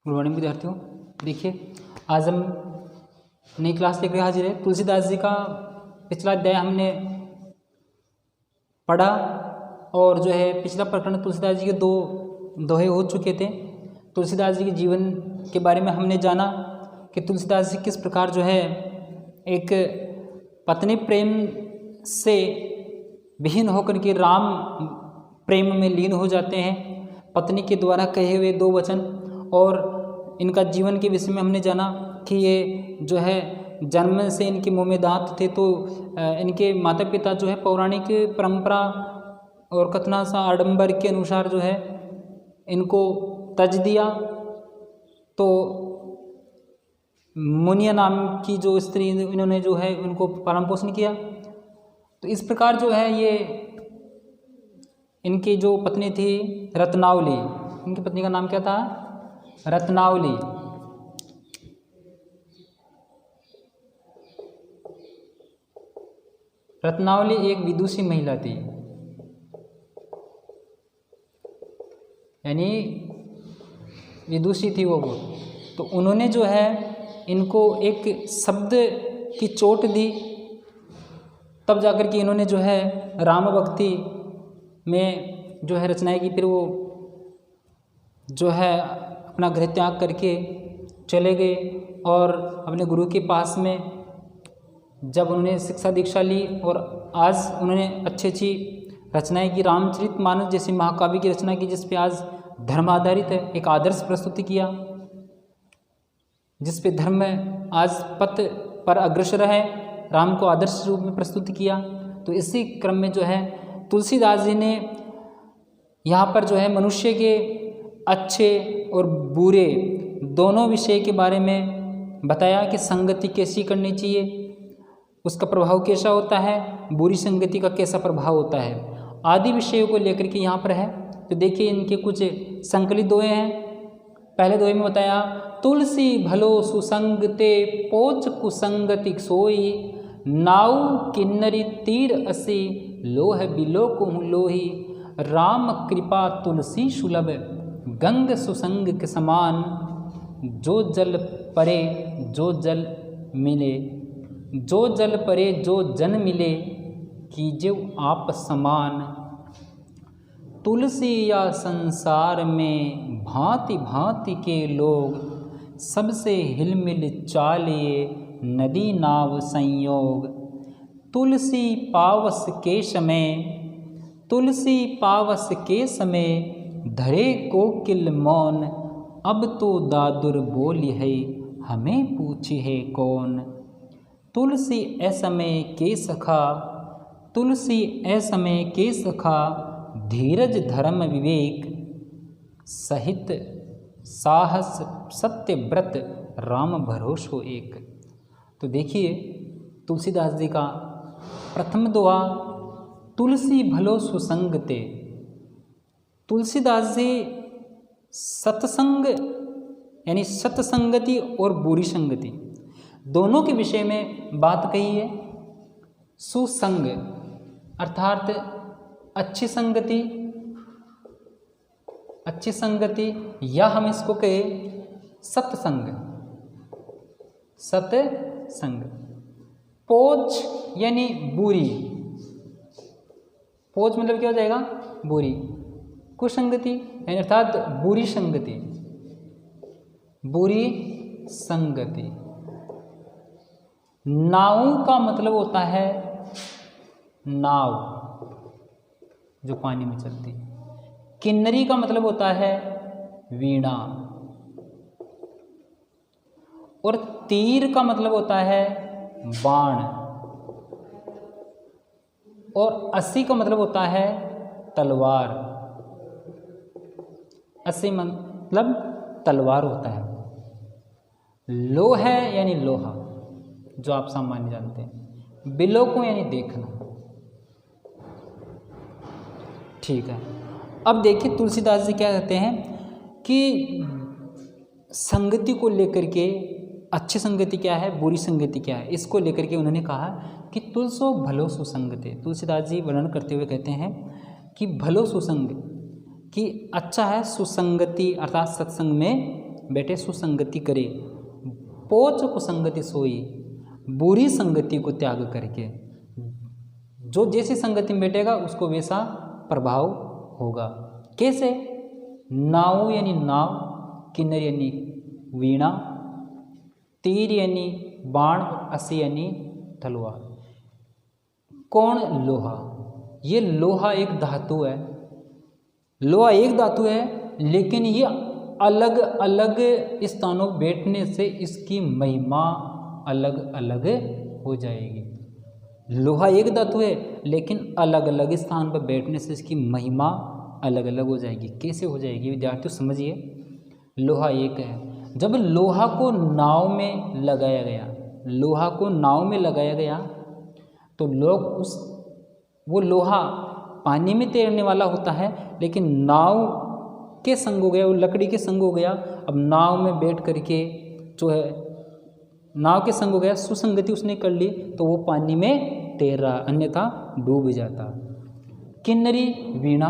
Good morning विद्यार्थियों। देखिए आज हम नई क्लास लेकर हाजिर है। तुलसीदास जी का पिछला अध्याय हमने पढ़ा और जो है पिछला प्रकरण तुलसीदास जी के दो दोहे हो चुके थे। तुलसीदास जी के जीवन के बारे में हमने जाना कि तुलसीदास जी किस प्रकार जो है एक पत्नी प्रेम से विहीन होकर के राम प्रेम में लीन हो जाते हैं। पत्नी के द्वारा कहे हुए दो वचन और इनका जीवन के विषय में हमने जाना कि ये जो है जन्म से इनके मुंह में दांत थे, तो इनके माता पिता जो है पौराणिक परंपरा और कथनासा आडंबर के अनुसार जो है इनको तज दिया। तो मुनिया नाम की जो स्त्री इन्होंने जो है उनको पालन पोषण किया। तो इस प्रकार जो है ये इनकी जो पत्नी थी रत्नावली, इनकी पत्नी का नाम क्या था? रत्नावली। रत्नावली एक विदुषी महिला थी, यानी विदुषी थी वो। तो उन्होंने जो है इनको एक शब्द की चोट दी, तब जाकर के इन्होंने जो है राम भक्ति में जो है रचनाएं की। फिर वो जो है अपना गृह त्याग करके चले गए और अपने गुरु के पास में जब उन्होंने शिक्षा दीक्षा ली और आज उन्होंने अच्छी अच्छी रचनाएं की, रामचरितमानस जैसी महाकाव्य की रचना की, जिस पे आज धर्म आधारित है, एक आदर्श प्रस्तुति किया, जिस पे धर्म आज पथ पर अग्रसर है, राम को आदर्श रूप में प्रस्तुत किया। तो इसी क्रम में जो है तुलसीदास जी ने यहाँ पर जो है मनुष्य के अच्छे और बुरे दोनों विषय के बारे में बताया कि संगति कैसी करनी चाहिए, उसका प्रभाव कैसा होता है, बुरी संगति का कैसा प्रभाव होता है, आदि विषयों को लेकर के यहाँ पर है। तो देखिए इनके कुछ संकलित दोहे हैं। पहले दोहे में बताया, तुलसी भलो सुसंग ते पोच कुसंगति सोई, नाउ किन्नरी तीर असी लोह बिलो कुहु लोही, राम कृपा तुलसी सुलभ गंग सुसंग के समान, जो जल परे जो जल मिले, जो जल परे जो जन मिले, कीजिए आप समान। तुलसी या संसार में भांति भांति के लोग, सबसे हिलमिल चालिए नदी नाव संयोग, तुलसी पावस के समय, तुलसी पावस के समय, धरे कोकिल मौन, अब तो दादुर बोली है हमें पूछी है कौन। तुलसी असमय के सखा, तुलसी असमय के सखा, धीरज धर्म विवेक, सहित साहस सत्य व्रत, राम भरोसो एक। तो देखिए तुलसीदास जी का प्रथम दोहा, तुलसी भलो सुसंग ते। तुलसीदास जी सत्संग यानी सत्संगति और बुरी संगति दोनों के विषय में बात कही है। सुसंग अर्थात अच्छी संगति, अच्छी संगति, या हम इसको कहे सत्संग, सत्संग। पोच यानी बुरी, पोच मतलब क्या हो जाएगा? बुरी। कुसंगति यानी अर्थात बुरी संगति, बुरी संगति। नाव का मतलब होता है नाव जो पानी में चलती है। किन्नरी का मतलब होता है वीणा, और तीर का मतलब होता है बाण, और अस्सी का मतलब होता है तलवार। अस्सी मतलब तलवार होता है। लोह है यानी लोहा जो आप सामान्य जानते हैं, बिलो को यानी देखना। ठीक है, अब देखिए तुलसीदास जी क्या कहते हैं कि संगति को लेकर के, अच्छी संगति क्या है, बुरी संगति क्या है, इसको लेकर के उन्होंने कहा कि तुलसो भलो सुसंगते। तुलसीदास जी वर्णन करते हुए कहते हैं कि भलो सुसंग, कि अच्छा है सुसंगति अर्थात सत्संग में बेटे सुसंगति करे, पोच कुसंगति सोई, बुरी संगति को त्याग करके। जो जैसी संगति में बैठेगा उसको वैसा प्रभाव होगा। कैसे? नाव यानी नाव, किन्नर यानी वीणा, तीर यानी बाण, असी यानी तलवार। कौन? लोहा। ये लोहा एक धातु है, लोहा एक धातु है, लेकिन ये अलग अलग स्थानों पर बैठने से इसकी महिमा अलग अलग हो जाएगी। लोहा एक धातु है, लेकिन अलग अलग स्थान पर बैठने से इसकी महिमा अलग अलग हो जाएगी। कैसे हो जाएगी विद्यार्थियों समझिए। लोहा एक है, जब लोहा को नाव में लगाया गया, लोहा को नाव में लगाया गया तो लोग वो लोहा पानी में तैरने वाला होता है, लेकिन नाव के संग हो गया, वो लकड़ी के संग हो गया। अब नाव में बैठ करके जो है नाव के संग हो गया, सुसंगति उसने कर ली तो वो पानी में तैर रहा, अन्यथा डूब जाता। किन्नरी वीणा,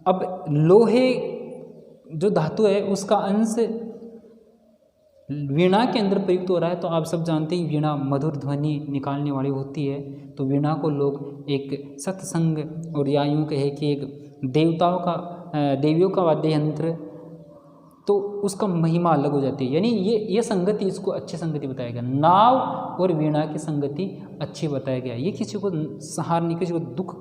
अब लोहे जो धातु है उसका अंश वीणा के अंदर प्रयुक्त हो रहा है। तो आप सब जानते हैं वीणा मधुर ध्वनि निकालने वाली होती है। तो वीणा को लोग एक सत्संग और या यूँ कहे कि एक देवियों का वाद्य यंत्र, तो उसका महिमा अलग हो जाती है। यानी ये संगति, इसको अच्छी संगति बताया गया। नाव और वीणा की संगति अच्छी बताया गया। ये किसी को सहारने, किसी को दुख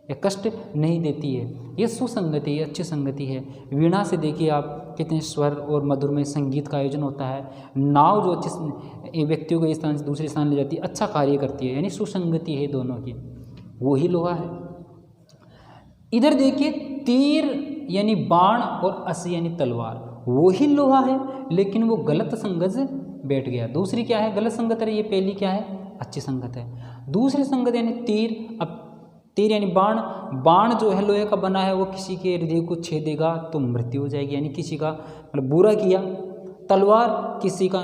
या कष्ट नहीं देती है। ये सुसंगति, ये अच्छी संगति है। वीणा से देखिए आप कितने स्वर और मधुरमय संगीत का आयोजन होता है। नाव जो अच्छे व्यक्तियों को एक स्थान से दूसरे स्थान ले जाती है, अच्छा कार्य करती है, यानी सुसंगति है दोनों की। वही लोहा है। इधर देखिए तीर यानी बाण और असी यानी तलवार, वही लोहा है, लेकिन वो गलत संगत बैठ गया। दूसरी क्या है? गलत संगत है। ये पहली क्या है? अच्छी संगत है। दूसरी संगत यानी तीर। अब तीर यानी बाण, बाण जो है लोहे का बना है, वो किसी के हृदय को छेदेगा तो मृत्यु हो जाएगी, यानी किसी का मतलब बुरा किया। तलवार किसी का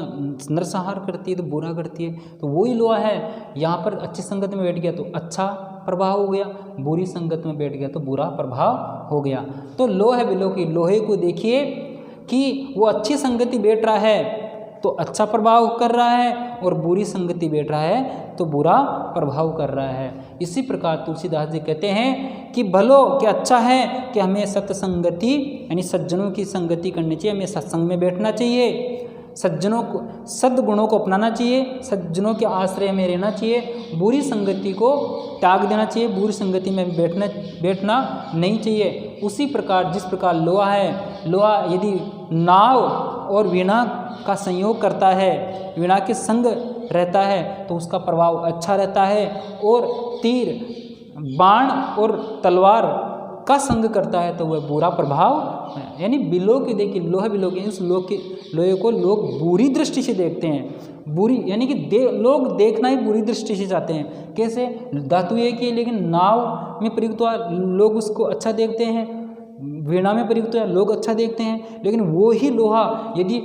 नरसंहार करती है तो बुरा करती है। तो वही लोहा है। यहाँ पर अच्छी संगत में बैठ गया तो अच्छा प्रभाव हो गया, बुरी संगत में बैठ गया तो बुरा प्रभाव हो गया। तो लोहे बिलो की, लोहे को देखिए कि वो अच्छी संगति बैठ रहा है तो अच्छा प्रभाव कर रहा है, और बुरी संगति बैठ रहा है तो बुरा प्रभाव कर रहा है। इसी प्रकार तुलसीदास जी कहते हैं कि भलो कि अच्छा है कि हमें सत्संगति यानी सज्जनों की संगति करनी चाहिए, हमें सत्संग में बैठना चाहिए, सज्जनों को सद्गुणों को अपनाना चाहिए, सज्जनों के आश्रय में रहना चाहिए, बुरी संगति को त्याग देना चाहिए, बुरी संगति में बैठना नहीं चाहिए। उसी प्रकार जिस प्रकार लोहा है, लोहा यदि नाव और वीणा का संयोग करता है, वीणा के संग रहता है तो उसका प्रभाव अच्छा रहता है, और तीर बाण और तलवार का संग करता है तो वह बुरा प्रभाव, यानी बिलो के देखिए लोहा बिलो के, उस लोहे को लोग बुरी दृष्टि से देखते हैं। बुरी यानी कि लोग देखना ही बुरी दृष्टि से चाहते हैं। कैसे? धातु एक ही, लेकिन नाव में प्रयुक्त हुआ लोग उसको अच्छा देखते हैं, वीणा में प्रयुक्त हुआ लोग अच्छा देखते हैं, लेकिन वो ही लोहा यदि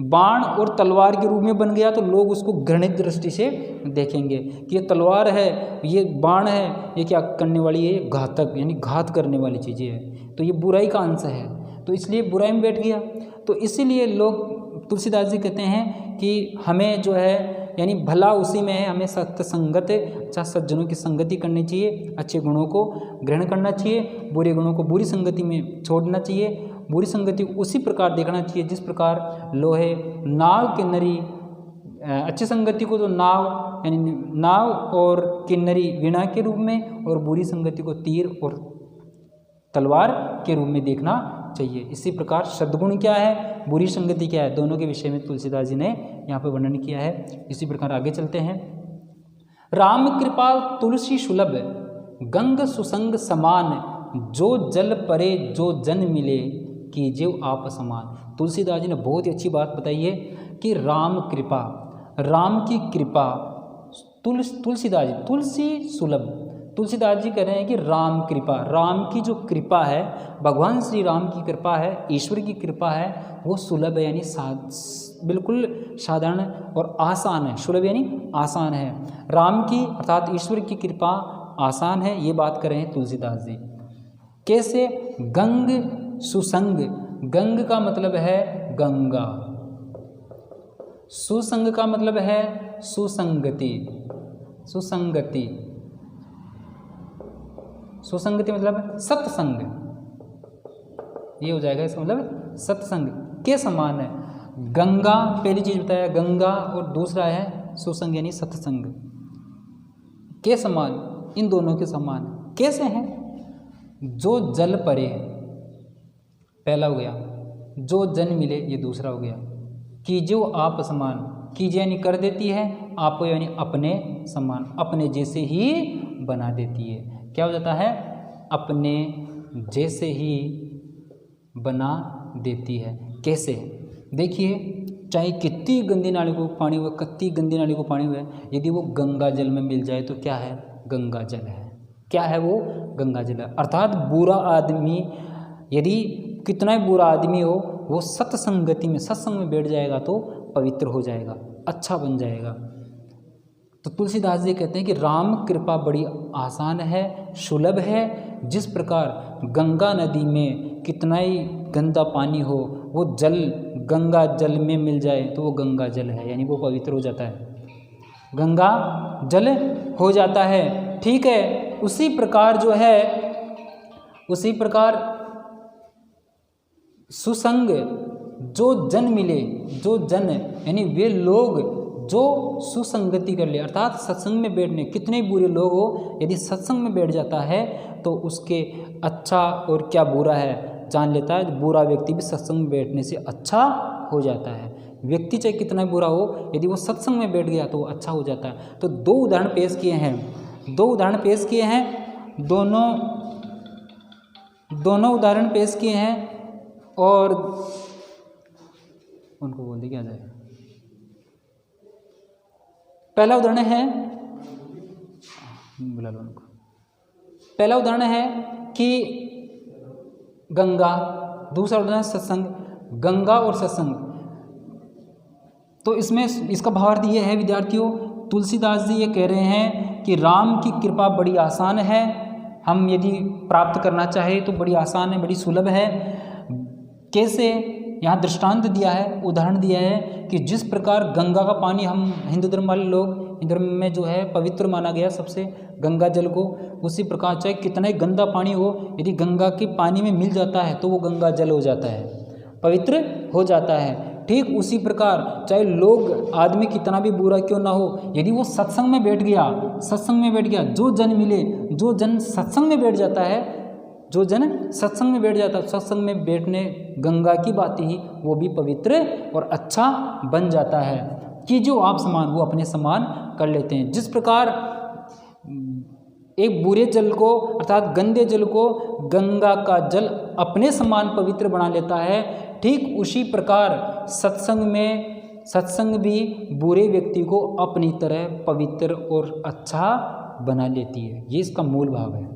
बाण और तलवार के रूप में बन गया तो लोग उसको घृणित दृष्टि से देखेंगे कि ये तलवार है, ये बाण है, ये क्या करने वाली है? घातक, यानी घात करने वाली चीज़ें है। तो ये बुराई का अंश है, तो इसलिए बुराई में बैठ गया। तो इसीलिए लोग तुलसीदास जी कहते हैं कि हमें जो है यानी भला उसी में है, हमें सत्संगत अच्छा सज्जनों की संगति करनी चाहिए, अच्छे गुणों को ग्रहण करना चाहिए, बुरे गुणों को बुरी संगति में छोड़ना चाहिए, बुरी संगति उसी प्रकार देखना चाहिए जिस प्रकार लोहे नाव किन्नरी, अच्छी संगति को तो नाव यानी नाव और किन्नरी वीणा के रूप में, और बुरी संगति को तीर और तलवार के रूप में देखना चाहिए। इसी प्रकार सद्गुण क्या है, बुरी संगति क्या है, दोनों के विषय में तुलसीदास जी ने यहाँ पर वर्णन किया है। इसी प्रकार आगे चलते हैं। राम कृपा तुलसी सुलभ गंग सुसंग समान, जो जल परे जो जन मिले कीजिए आप समान। तुलसीदास जी ने बहुत ही अच्छी बात बताई है कि राम कृपा, राम की कृपा, तुलसीदास जी तुलसी सुलभ, तुलसीदास जी कह रहे हैं कि राम कृपा, राम की जो कृपा है, भगवान श्री राम की कृपा है, ईश्वर की कृपा है, वो सुलभ है, यानी बिल्कुल साधारण और आसान है। सुलभ यानी आसान है। राम की अर्थात ईश्वर की कृपा आसान है, ये बात कर रहे हैं तुलसीदास जी। कैसे? गंग सुसंग, गंग का मतलब है गंगा। सुसंग का मतलब है सुसंगति। सुसंगति, सुसंगति मतलब सत्संग, ये हो जाएगा इसका मतलब सत्संग के समान है। गंगा पहली चीज बताया, गंगा, और दूसरा है सुसंग यानी सत्संग के समान, इन दोनों के समान। कैसे हैं? जो जल परे, पहला हो गया, जो जन मिले, ये दूसरा हो गया। कीजियो आप समान, कीजिए यानी कर देती है, आपको यानी अपने समान, अपने जैसे ही बना देती है। क्या हो जाता है? अपने जैसे ही बना देती है। कैसे? देखिए, चाहे कितनी गंदी नाली को पानी हुआ, कितनी गंदी नाली को पानी हुआ है, यदि वो गंगा जल में मिल जाए तो क्या है? गंगा जल है। क्या है वो? गंगा जल है। अर्थात बुरा आदमी, यदि कितना ही बुरा आदमी हो, वो सत्संगति में, सत्संग में बैठ जाएगा तो पवित्र हो जाएगा, अच्छा बन जाएगा। तो तुलसीदास जी कहते हैं कि राम कृपा बड़ी आसान है, सुलभ है। जिस प्रकार गंगा नदी में कितना ही गंदा पानी हो, वो जल गंगा जल में मिल जाए तो वो गंगा जल है, यानी वो पवित्र हो जाता है, गंगा जल हो जाता है। ठीक है, उसी प्रकार जो है, उसी प्रकार सुसंग, जो जन मिले, जो जन यानी वे लोग जो सुसंगति कर ले, अर्थात सत्संग में बैठने, कितने बुरे लोग हो, यदि सत्संग में बैठ जाता है तो उसके अच्छा और क्या बुरा है जान लेता है। बुरा व्यक्ति भी सत्संग में बैठने से अच्छा हो जाता है। व्यक्ति चाहे कितना बुरा हो, यदि वो सत्संग में बैठ गया तो वो अच्छा हो जाता है। तो दो उदाहरण पेश किए हैं, दो उदाहरण पेश किए हैं, दोनों उदाहरण पेश किए हैं, और उनको बोल दे क्या जाए। पहला उदाहरण है, बुला लो उनको। पहला उदाहरण है कि गंगा, दूसरा उदाहरण है सत्संग। गंगा और सत्संग, तो इसमें इसका भावार्थ ये है विद्यार्थियों, तुलसीदास जी ये कह रहे हैं कि राम की कृपा बड़ी आसान है, हम यदि प्राप्त करना चाहे तो बड़ी आसान है, बड़ी सुलभ है। कैसे? यहाँ दृष्टांत दिया है, उदाहरण दिया है कि जिस प्रकार गंगा का पानी, हम हिंदू धर्म वाले लोग, हिंदू धर्म में जो है पवित्र माना गया सबसे गंगा जल को, उसी प्रकार चाहे कितना ही गंदा पानी हो, यदि गंगा के पानी में मिल जाता है तो वो गंगा जल हो जाता है, पवित्र हो जाता है। ठीक उसी प्रकार चाहे लोग, आदमी कितना भी बुरा क्यों ना हो, यदि वो सत्संग में बैठ गया, सत्संग में बैठ गया, जो जन मिले, जो जन सत्संग में बैठ जाता है, जो जन सत्संग में बैठ जाता है, सत्संग में बैठने गंगा की बात ही, वो भी पवित्र और अच्छा बन जाता है। कि जो आप समान वो अपने समान कर लेते हैं। जिस प्रकार एक बुरे जल को, अर्थात गंदे जल को गंगा का जल अपने समान पवित्र बना लेता है, ठीक उसी प्रकार सत्संग भी बुरे व्यक्ति को अपनी तरह पवित्र और अच्छा बना लेती है। ये इसका मूल भाव है।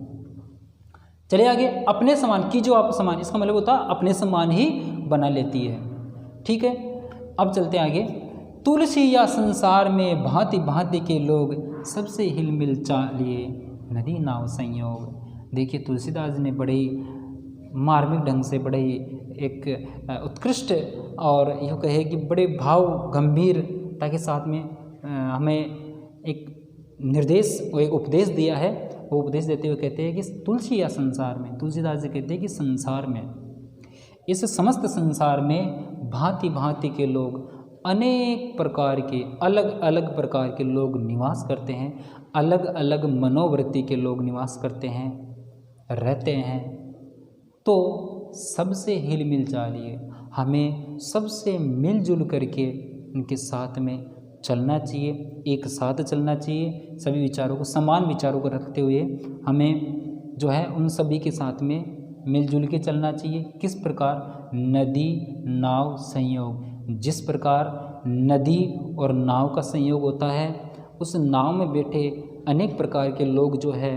चलिए आगे, अपने समान, की जो आप समान, इसका मतलब होता है अपने समान ही बना लेती है। ठीक है, अब चलते हैं आगे। तुलसी या संसार में भांति भांति के लोग, सबसे हिलमिल चालिए नदी नाव संयोग। देखिए, तुलसीदास ने बड़े मार्मिक ढंग से, बड़े एक उत्कृष्ट और यूँ कहे कि बड़े भाव गंभीरता के साथ में हमें एक निर्देश और एक उपदेश दिया है। वो उपदेश देते हुए कहते हैं कि तुलसी या संसार में, तुलसीदास जी कहते हैं कि संसार में, इस समस्त संसार में भांति भांति के लोग, अनेक प्रकार के, अलग अलग प्रकार के लोग निवास करते हैं, अलग अलग मनोवृत्ति के लोग निवास करते हैं, रहते हैं। तो सबसे हिल मिल चालिए, हमें सबसे मिलजुल करके उनके साथ में चलना चाहिए, एक साथ चलना चाहिए। सभी विचारों को, समान विचारों को रखते हुए हमें जो है उन सभी के साथ में मिलजुल के चलना चाहिए। किस प्रकार? नदी नाव संयोग। जिस प्रकार नदी और नाव का संयोग होता है, उस नाव में बैठे अनेक प्रकार के लोग जो है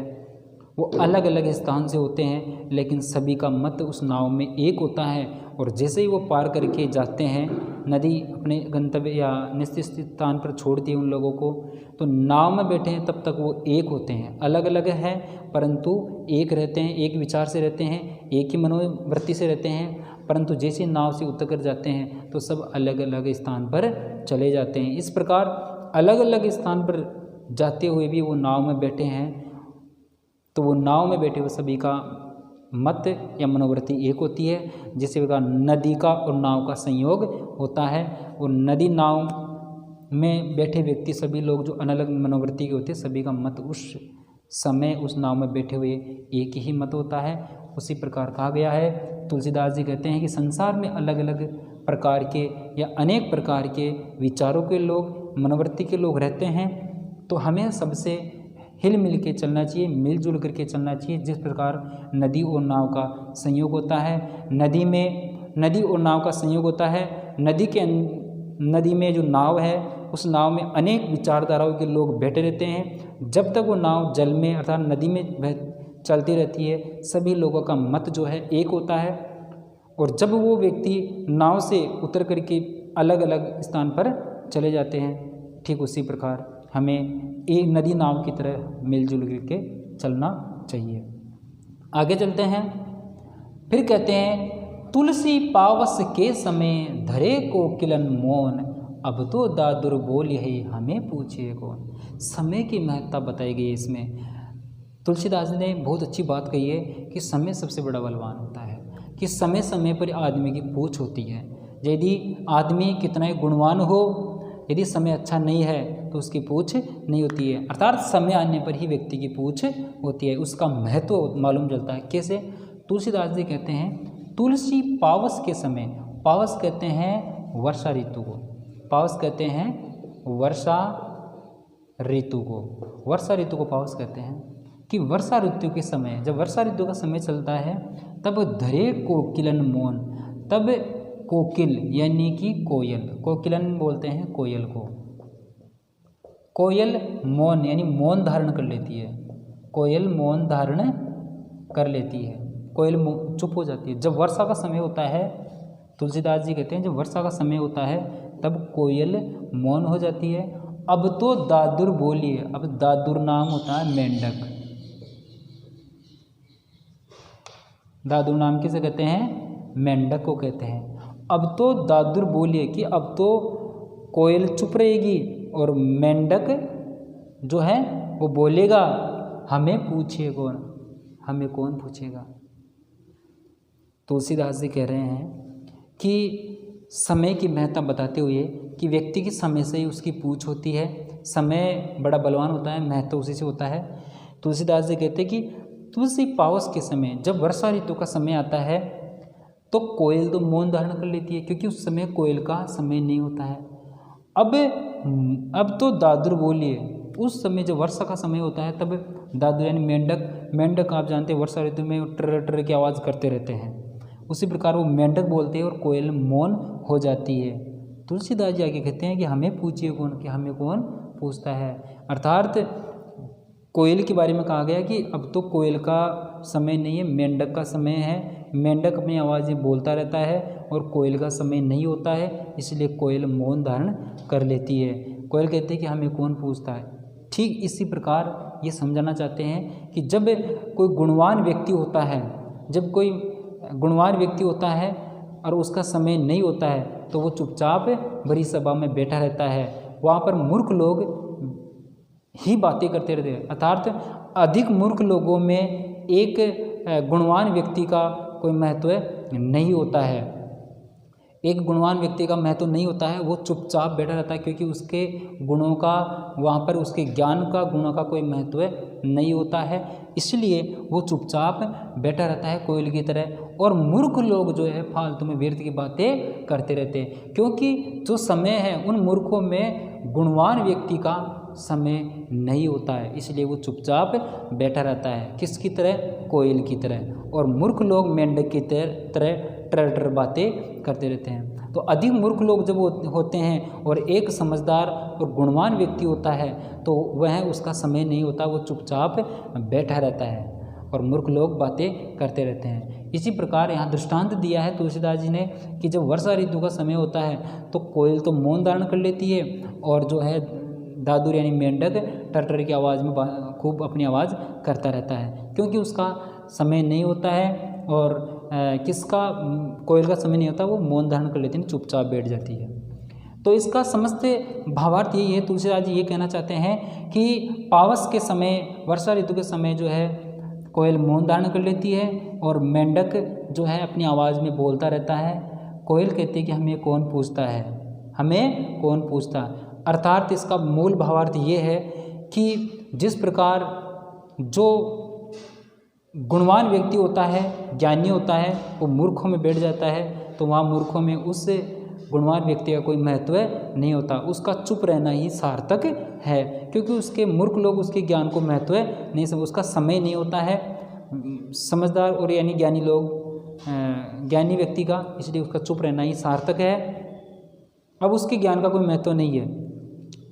वो अलग अलग स्थान से होते हैं, लेकिन सभी का मत उस नाव में एक होता है। और जैसे ही वो पार करके जाते हैं, नदी अपने गंतव्य या निश्चित स्थान पर छोड़ती है उन लोगों को, तो नाव में बैठे हैं तब तक वो एक होते हैं, अलग अलग हैं परंतु एक रहते हैं, एक विचार से रहते हैं, एक ही मनोवृत्ति से रहते हैं। परंतु जैसे नाव से उतर कर जाते हैं तो सब अलग अलग स्थान पर चले जाते हैं। इस प्रकार अलग अलग स्थान पर जाते हुए भी वो नाव में बैठे हैं, तो वो नाव में बैठे हुए सभी का मत या मनोवृत्ति एक होती है, जिससे प्रकार नदी का और नाव का संयोग होता है। और नदी नाव में बैठे व्यक्ति सभी लोग जो अलग अलग मनोवृत्ति के होते हैं, सभी का मत उस समय उस नाव में बैठे हुए एक ही मत होता है। उसी प्रकार कहा गया है, तुलसीदास जी कहते हैं कि संसार में अलग अलग प्रकार के या अनेक प्रकार के विचारों के लोग, मनोवृत्ति के लोग रहते हैं, तो हमें सबसे हिल मिल के चलना चाहिए, मिलजुल करके चलना चाहिए। जिस प्रकार नदी और नाव का संयोग होता है, नदी और नाव का संयोग होता है, नदी में जो नाव है उस नाव में अनेक विचारधाराओं के लोग बैठे रहते हैं। जब तक वो नाव जल में अर्थात नदी में चलती रहती है, सभी लोगों का मत जो है एक होता है। और जब वो व्यक्ति नाव से उतर करके अलग अलग स्थान पर चले जाते हैं, ठीक उसी प्रकार हमें एक नदी नाव की तरह मिलजुल करके चलना चाहिए। आगे चलते हैं, फिर कहते हैं, तुलसी पावस के समय धरे कोकिलन मौन, अब तो दादुर बोल है हमें पूछिए कौन। समय की महत्ता बताई गई है इसमें। तुलसीदास ने बहुत अच्छी बात कही है कि समय सबसे बड़ा बलवान होता है, कि समय समय पर आदमी की पूछ होती है। यदि आदमी कितना ही गुणवान हो, यदि समय अच्छा नहीं है तो उसकी पूछ नहीं होती है। अर्थात समय आने पर ही व्यक्ति की पूछ होती है, उसका महत्व मालूम चलता है। कैसे? तुलसीदास जी कहते हैं, तुलसी पावस के समय, पावस कहते हैं वर्षा ऋतु को, पावस कहते हैं वर्षा ऋतु को, वर्षा ऋतु को पावस कहते हैं। कि वर्षा ऋतु के समय, जब वर्षा ऋतु का समय चलता है, तब धरे कोकिलन मौन, तब कोकिल यानी कि कोयल, कोकिलन बोलते हैं कोयल को, कोयल मौन यानी मौन धारण कर लेती है, कोयल मौन धारण कर लेती है, कोयल चुप हो जाती है। जब वर्षा का समय होता है, तुलसीदास जी कहते हैं जब वर्षा का समय होता है तब कोयल मौन हो जाती है। अब तो दादुर बोलिए, अब दादुर नाम होता है मेंढक, दादुर नाम किसे कहते हैं? मेंढक को कहते हैं। अब तो दादुर बोलिए कि अब तो कोयल चुप रहेगी और मेंढक जो है वो बोलेगा, हमें पूछिए कौन, हमें कौन पूछेगा। तुलसीदास जी कह रहे हैं कि समय की महत्ता बताते हुए कि व्यक्ति की समय से ही उसकी पूछ होती है, समय बड़ा बलवान होता है, महत्व उसी से होता है। तुलसीदास जी कहते हैं कि तुलसी पावस के समय, जब वर्षा ऋतु का समय आता है तो कोयल तो मौन धारण कर लेती है, क्योंकि उस समय कोयल का समय नहीं होता है। अब तो दादुर बोलिए, उस समय जब वर्षा का समय होता है तब दादुर यानी मेंढक, मेंढक आप जानते हैं वर्षा ऋतु में ट्र ट्र की आवाज़ करते रहते हैं, उसी प्रकार वो मेंढक बोलते हैं और कोयल मौन हो जाती है। तुलसीदास जी आगे कहते हैं कि हमें पूछिए कौन, कि हमें कौन पूछता है। अर्थात कोयल के बारे में कहा गया कि अब तो कोयल का समय नहीं है, मेंढक का समय है। मेंढक अपनी आवाज़ें बोलता रहता है और कोयल का समय नहीं होता है, इसलिए कोयल मौन धारण कर लेती है। कोयल कहते हैं कि हमें कौन पूछता है। ठीक इसी प्रकार ये समझाना चाहते हैं कि जब कोई गुणवान व्यक्ति होता है, जब कोई गुणवान व्यक्ति होता है और उसका समय नहीं होता है तो वो चुपचाप बड़ी सभा में बैठा रहता है। वहाँ पर मूर्ख लोग ही बातें करते रहते हैं। अर्थात अधिक मूर्ख लोगों में एक गुणवान व्यक्ति का कोई महत्व नहीं होता है, एक गुणवान व्यक्ति का महत्व नहीं होता है, वो चुपचाप बैठा रहता है, क्योंकि उसके गुणों का, वहाँ पर उसके ज्ञान का, गुणों का कोई महत्व नहीं होता है, इसलिए वो चुपचाप बैठा रहता है कोयल की तरह। और मूर्ख लोग जो है फालतू में व्यर्थ की बातें करते रहते हैं, क्योंकि जो समय है उन मूर्खों में गुणवान व्यक्ति का समय नहीं होता है, इसलिए वो चुपचाप बैठा रहता है। किसकी तरह? कोयल की तरह। और मूर्ख लोग मेंढक की तरह ट्र बातें करते रहते हैं। तो अधिक मूर्ख लोग जब होते हैं और एक समझदार और गुणवान व्यक्ति होता है तो वह उसका समय नहीं होता, वो चुपचाप बैठा रहता है और मूर्ख लोग बातें करते रहते हैं। इसी प्रकार यहाँ दृष्टांत दिया है तुलसीदास जी ने कि जब वर्षा ऋतु का समय होता है तो कोयल तो मौन धारण कर लेती है और जो है दादुर यानी मेंढक टर की आवाज़ में खूब अपनी आवाज़ करता रहता है, क्योंकि उसका समय नहीं होता है और किसका कोयल का समय नहीं होता, वो मौन धारण कर लेती है, चुपचाप बैठ जाती है। तो इसका समस्त भावार्थ यही है, तुलसीदास जी ये कहना चाहते हैं कि पावस के समय, वर्षा ऋतु के समय जो है कोयल मौन धारण कर लेती है और मेंढक जो है अपनी आवाज़ में बोलता रहता है। कोयल कहती है कि हमें कौन पूछता है, हमें कौन पूछता। अर्थात इसका मूल भावार्थ ये है कि जिस प्रकार जो गुणवान व्यक्ति होता है, ज्ञानी होता है, वो मूर्खों में बैठ जाता है, तो वहाँ मूर्खों में उस गुणवान व्यक्ति का कोई महत्व नहीं होता, उसका चुप रहना ही सार्थक है, क्योंकि उसके मूर्ख लोग उसके ज्ञान को महत्व नहीं समझ, उसका समय नहीं होता है। समझदार और यानी ज्ञानी लोग, ज्ञानी व्यक्ति का, इसलिए उसका चुप रहना ही सार्थक है। अब उसके ज्ञान का कोई महत्व नहीं है।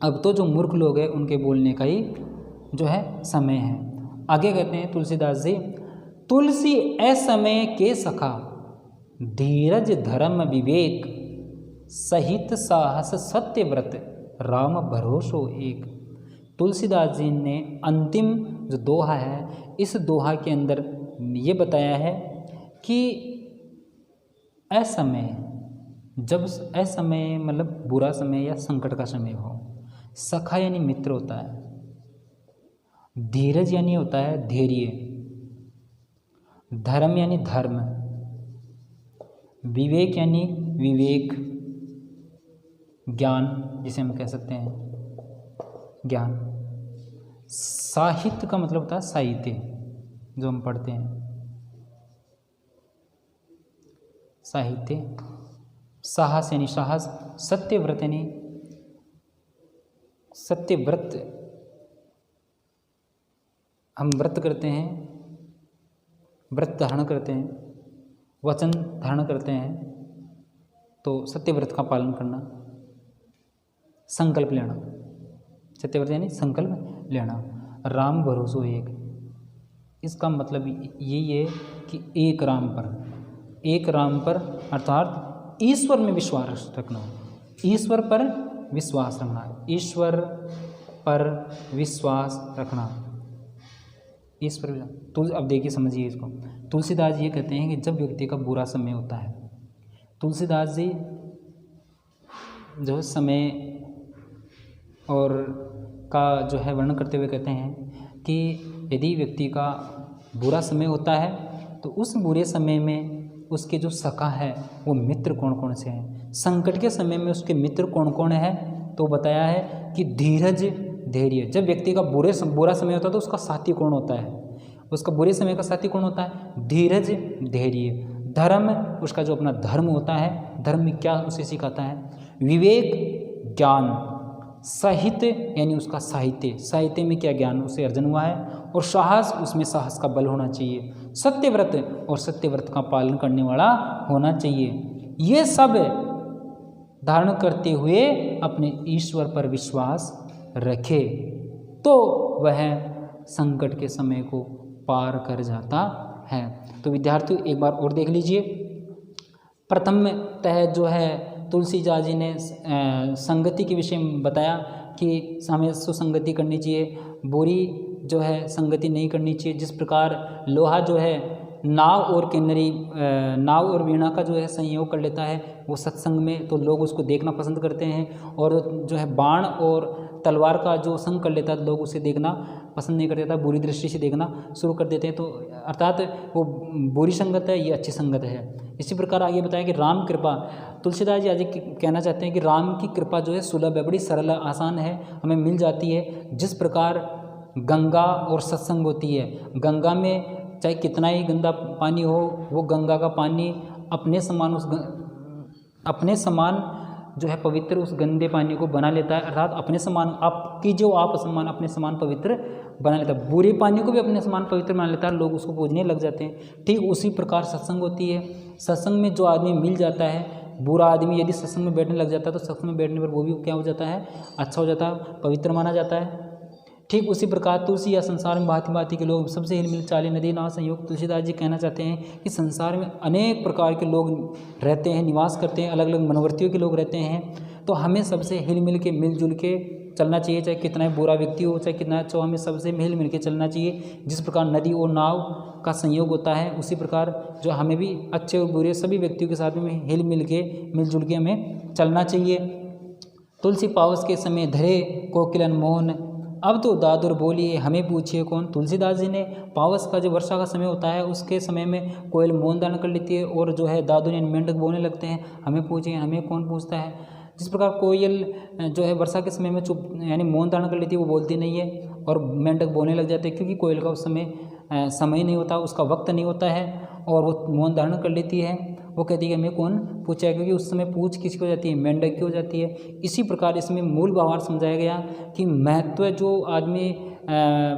अब तो जो मूर्ख लोग हैं उनके बोलने का ही जो है समय है। आगे कहते हैं तुलसीदास जी, तुलसी असमय के सखा, धीरज धर्म विवेक, सहित साहस सत्य व्रत, राम भरोसो एक। तुलसीदास जी ने अंतिम जो दोहा है, इस दोहा के अंदर ये बताया है कि असमय, जब असमय मतलब बुरा समय या संकट का समय हो, सखा यानी मित्र होता है, धीरज यानी होता है धैर्य, धर्म यानी धर्म, विवेक यानी विवेक, ज्ञान जिसे हम कह सकते हैं ज्ञान, साहित्य का मतलब होता है साहित्य जो हम पढ़ते हैं, साहित्य, साहस यानी साहस, सत्यव्रत यानी सत्यव्रत, हम व्रत करते हैं, व्रत धारण करते हैं, वचन धारण करते हैं, तो सत्यव्रत का पालन करना, संकल्प लेना, सत्यव्रत यानी संकल्प लेना। राम भरोसो एक, इसका मतलब यही है कि एक राम पर, एक राम पर अर्थात ईश्वर में विश्वास रखना, ईश्वर पर विश्वास रखना, ईश्वर पर विश्वास रखना, ईश्वर। अब देखिए समझिए इसको, तुलसीदास जी ये कहते हैं कि जब व्यक्ति का बुरा समय होता है, तुलसीदास जी जो समय और का जो है वर्णन करते हुए कहते हैं कि यदि व्यक्ति का बुरा समय होता है तो उस बुरे समय में उसके जो सखा है वो मित्र कौन कौन से हैं, संकट के समय में उसके मित्र कौन कौन है, तो बताया है कि धीरज धैर्य। जब व्यक्ति का बुरा समय होता है तो उसका साथी कौन होता है, उसका बुरे समय का साथी कौन होता है, धीरज धैर्य। धर्म, उसका जो अपना धर्म होता है, धर्म में क्या उसे सिखाता है, विवेक ज्ञान, साहित्य यानी उसका साहित्य, साहित्य में क्या ज्ञान उसे अर्जन हुआ है, और साहस, उसमें साहस का बल होना चाहिए, सत्यव्रत, और सत्यव्रत का पालन करने वाला होना चाहिए। ये सब धारण करते हुए अपने ईश्वर पर विश्वास रखे तो वह संकट के समय को पार कर जाता है। तो विद्यार्थियों एक बार और देख लीजिए, प्रथमतः जो है तुलसीदास जी ने संगति के विषय में बताया कि हमें सुसंगति करनी चाहिए, बुरी जो है संगति नहीं करनी चाहिए। जिस प्रकार लोहा जो है नाव और किन्नरी, नाव और वीणा का जो है संयोग कर लेता है वो सत्संग में, तो लोग उसको देखना पसंद करते हैं, और जो है बाण और तलवार का जो संग कर लेता है लोग उसे देखना पसंद नहीं कर देता, बुरी दृष्टि से देखना शुरू कर देते हैं। तो अर्थात वो बुरी संगत है, ये अच्छी संगत है। इसी प्रकार आगे बताया कि राम कृपा, तुलसीदास जी आज कहना चाहते हैं कि राम की कृपा जो है सुलभ है, बड़ी सरल आसान है, हमें मिल जाती है। जिस प्रकार गंगा और सत्संग होती है, गंगा में चाहे कितना ही गंदा पानी हो, वो गंगा का पानी अपने समान अपने समान जो है पवित्र उस गंदे पानी को बना लेता है, अर्थात अपने समान, आपकी जो आप समान अपने समान पवित्र बना लेता है, बुरे पानी को भी अपने समान पवित्र बना लेता है, लोग उसको पूजने लग जाते हैं। ठीक उसी प्रकार सत्संग होती है, सत्संग में जो आदमी मिल जाता है, बुरा आदमी यदि सत्संग में बैठने लग जाता है तो सत्संग में बैठने पर वो भी क्या हो जाता है, अच्छा हो जाता है, पवित्र माना जाता है। ठीक उसी प्रकार तुलसी या संसार में भांति भांति के लोग, सबसे हिलमिल चाली नदी नाव संयोग। तुलसीदास जी कहना चाहते हैं कि संसार में अनेक प्रकार के लोग रहते हैं, निवास करते हैं, अलग अलग मनोवर्तियों के लोग रहते हैं, तो हमें सबसे हिल मिल के मिलजुल के चलना चाहिए, चाहे कितना बुरा व्यक्ति हो, चाहे कितना अच्छा हो, हमें सबसे मिल मिल के चलना चाहिए। जिस प्रकार नदी और नाव का संयोग होता है, उसी प्रकार जो हमें भी अच्छे और बुरे सभी व्यक्तियों के साथ में मिलजुल के हमें चलना चाहिए। तुलसी पावस के समय धरे कोकिलन मौन, अब तो दादुर बोलिए हमें पूछिए कौन। तुलसीदास जी ने पावस का जो वर्षा का समय होता है उसके समय में कोयल मौन धारण कर लेती है और जो है दादू ने मेंढक बोलने लगते हैं, हमें पूछिए हमें कौन पूछता है। जिस प्रकार कोयल जो है वर्षा के समय में चुप यानी मौन धारण कर लेती है, वो बोलती नहीं है और मेंढक बोलने लग जाते हैं, क्योंकि कोयल का उस समय नहीं होता, उसका वक्त नहीं होता है और वो मौन धारण कर लेती है। वो कहती है कि हमें कौन पूछा है, क्योंकि उस समय पूछ किसकी हो जाती है, मेंढक की हो जाती है। इसी प्रकार इसमें मूल भावार्थ समझाया गया कि महत्व जो आदमी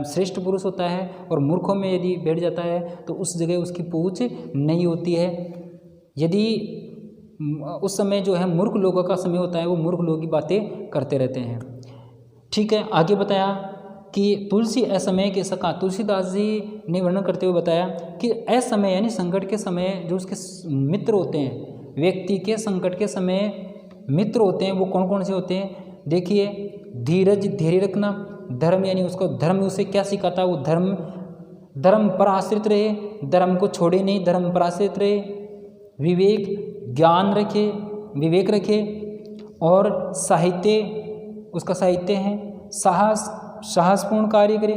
श्रेष्ठ पुरुष होता है और मूर्खों में यदि बैठ जाता है तो उस जगह उसकी पूछ नहीं होती है। यदि उस समय जो है मूर्ख लोगों का समय होता है, वो मूर्ख लोगों की बातें करते रहते हैं। ठीक है, आगे बताया कि तुलसी असमय के सका। तुलसीदास जी ने वर्णन करते हुए बताया कि असमय यानी संकट के समय जो उसके मित्र होते हैं, व्यक्ति के संकट के समय मित्र होते हैं, वो कौन कौन से होते हैं। देखिए, धीरज धैर्य रखना, धर्म यानी उसको धर्म उसे क्या सिखाता है, वो धर्म पर आश्रित रहे, धर्म को छोड़े नहीं, धर्म पर आश्रित रहे। विवेक ज्ञान रखे, विवेक रखे और साहित्य उसका साहित्य है, साहसपूर्ण कार्य करे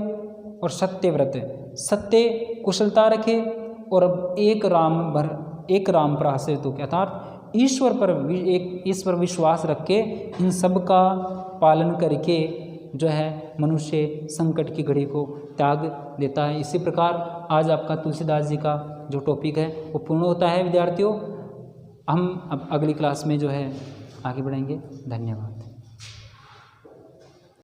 और सत्यव्रत सत्य कुशलता रखे और एक राम पर आश्रित होकर अर्थात ईश्वर विश्वास रख के इन सब का पालन करके जो है मनुष्य संकट की घड़ी को त्याग देता है। इसी प्रकार आज आपका तुलसीदास जी का जो टॉपिक है वो पूर्ण होता है। विद्यार्थियों, हम अब अगली क्लास में जो है आगे बढ़ेंगे। धन्यवाद।